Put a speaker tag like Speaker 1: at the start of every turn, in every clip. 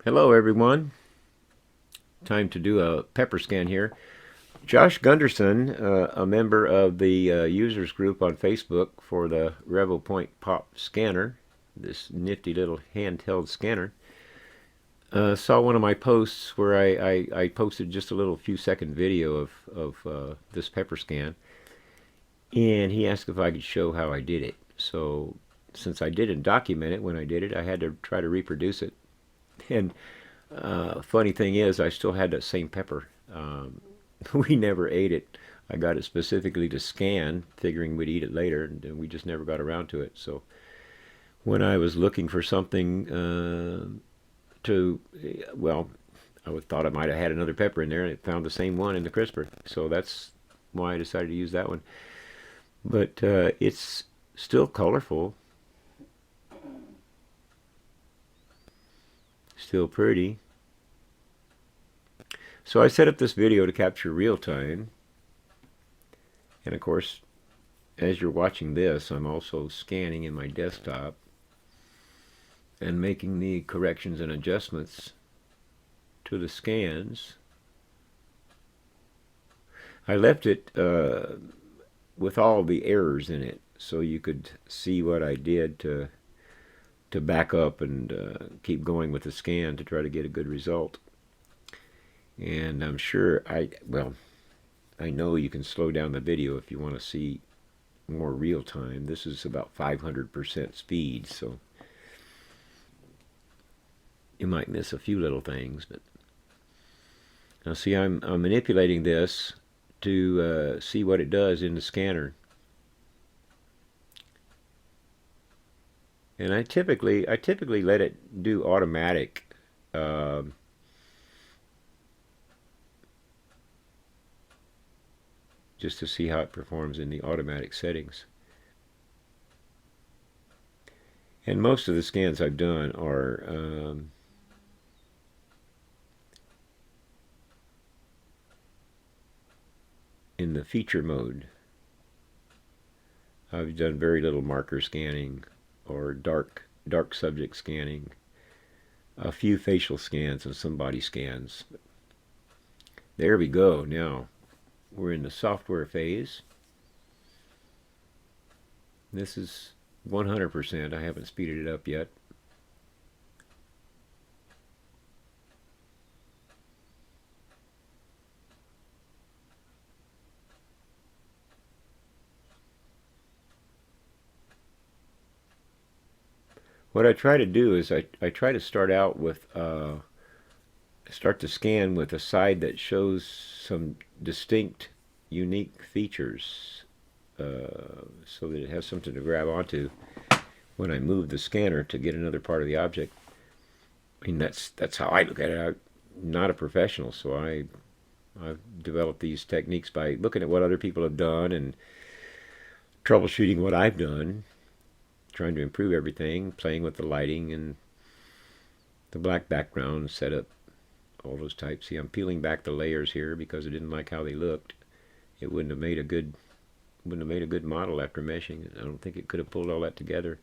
Speaker 1: Hello everyone. Time to do a pepper scan here. Josh Gunderson, a member of the users group on Facebook for the Revopoint POP scanner, this nifty little handheld scanner, saw one of my posts where I posted just a little few second video of this pepper scan, and he asked if I could show how I did it. So since I didn't document it when I did it, I had to try to reproduce it. And funny thing is, I still had that same pepper. We never ate it. I got it specifically to scan, figuring we'd eat it later, and we just never got around to it. So when I was looking for something well, I thought I might have had another pepper in there, and it found the same one in the crisper. So that's why I decided to use that one. But it's still colorful, still pretty. So I set up this video to capture real time. And of course, as you're watching this, I'm also scanning in my desktop and making the corrections and adjustments to the scans. I left it with all the errors in it so you could see what I did to back up and keep going with the scan to try to get a good result. And I'm sure I know you can slow down the video if you want to see more real time. This is about 500% speed, so you might miss a few little things. But now see, I'm manipulating this to see what it does in the scanner. And I typically let it do automatic. Just to see how it performs in the automatic settings. And most of the scans I've done are in the feature mode. I've done very little marker scanning or dark subject scanning, a few facial scans and some body scans. There we go. Now we're in the software phase. This is 100%. I haven't speeded it up yet. What I try to do is I try to start out with start to scan with a side that shows some distinct, unique features, so that it has something to grab onto when I move the scanner to get another part of the object. I mean, that's how I look at it. I'm not a professional, so I've developed these techniques by looking at what other people have done and troubleshooting what I've done, trying to improve everything, playing with the lighting and the black background setup, all those types. See, I'm peeling back the layers here because I didn't like how they looked. It wouldn't have made a good model after meshing. I don't think it could have pulled all that together.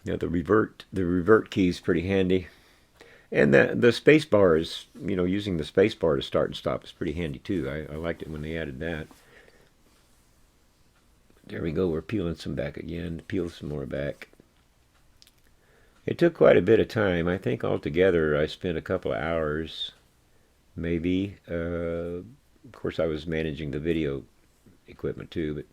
Speaker 1: Yeah, the revert key is pretty handy. And the space bar is, using the space bar to start and stop is pretty handy too. I liked it when they added that. There we go. We're peeling some back again. Peel some more back. It took quite a bit of time. I think altogether I spent a couple of hours, maybe. Of course, I was managing the video equipment too, but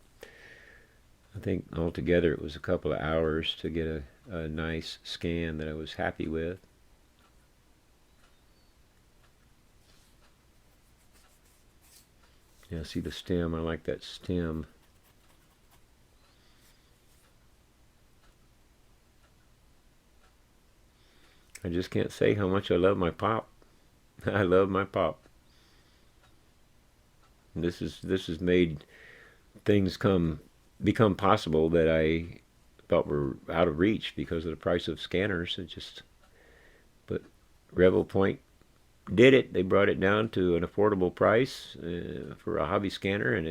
Speaker 1: I think altogether it was a couple of hours to get a nice scan that I was happy with. Yeah, see the stem? I like that stem. I just can't say how much I love my pop. I love my pop. This has made things become possible that I thought were out of reach because of the price of scanners. But Revopoint did it. They brought it down to an affordable price for a hobby scanner, and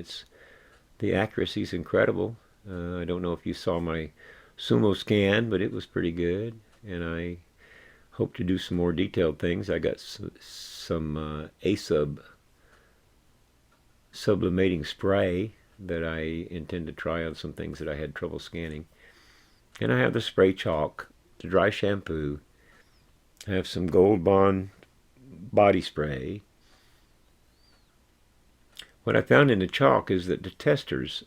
Speaker 1: the accuracy is incredible. I don't know if you saw my Sumo scan, but it was pretty good, and I hope to do some more detailed things. I got some ASUB sublimating spray that I intend to try on some things that I had trouble scanning. And I have the spray chalk, the dry shampoo. I have some Gold Bond body spray. What I found in the chalk is that the testers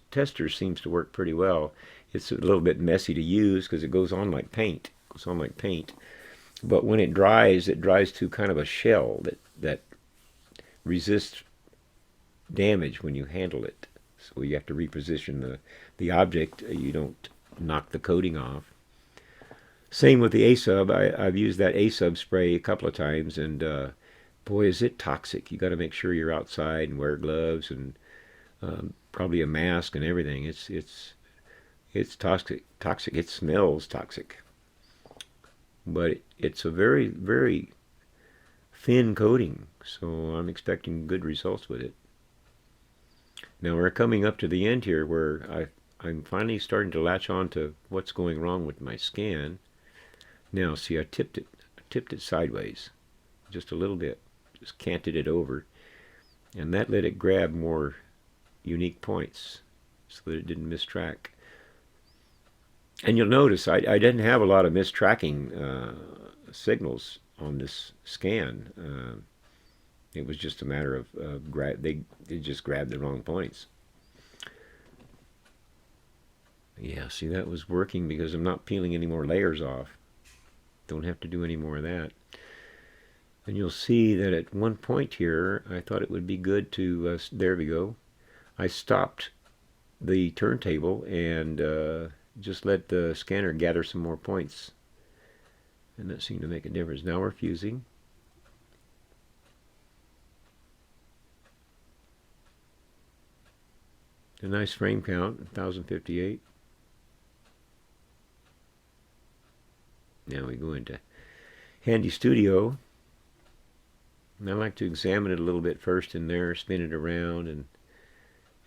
Speaker 1: seems to work pretty well. It's a little bit messy to use because it goes on like paint. It goes on like paint. But when it dries to kind of a shell that resists damage when you handle it. So you have to reposition the object. You don't knock the coating off. Same with the ASUB. I've used that ASUB spray a couple of times, and boy, is it toxic. You got to make sure you're outside and wear gloves and probably a mask and everything. It's toxic. Toxic. It smells toxic. But it's a very, very thin coating, so I'm expecting good results with it. Now we're coming up to the end here where I'm finally starting to latch on to what's going wrong with my scan. Now see, I tipped it sideways just a little bit, just canted it over, and that let it grab more unique points so that it didn't miss track. And you'll notice I didn't have a lot of mistracking signals on this scan. It was just a matter of they just grabbed the wrong points. Yeah, see, that was working because I'm not peeling any more layers off. Don't have to do any more of that. And you'll see that at one point here, I thought it would be good to, there we go. I stopped the turntable and just let the scanner gather some more points. And that seemed to make a difference. Now we're fusing. A nice frame count, 1058. Now we go into Handy Studio. And I like to examine it a little bit first in there, spin it around,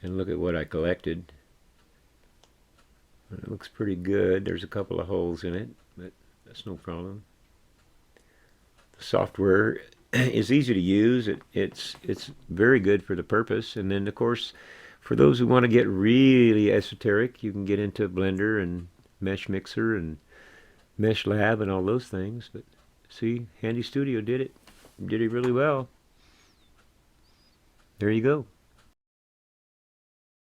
Speaker 1: and look at what I collected. It looks pretty good. There's a couple of holes in it, but that's no problem. The software is easy to use. It's very good for the purpose. And then, of course, for those who want to get really esoteric, you can get into Blender and Mesh Mixer and Mesh Lab and all those things. But see, Handy Studio did it. Did it really well. There you go.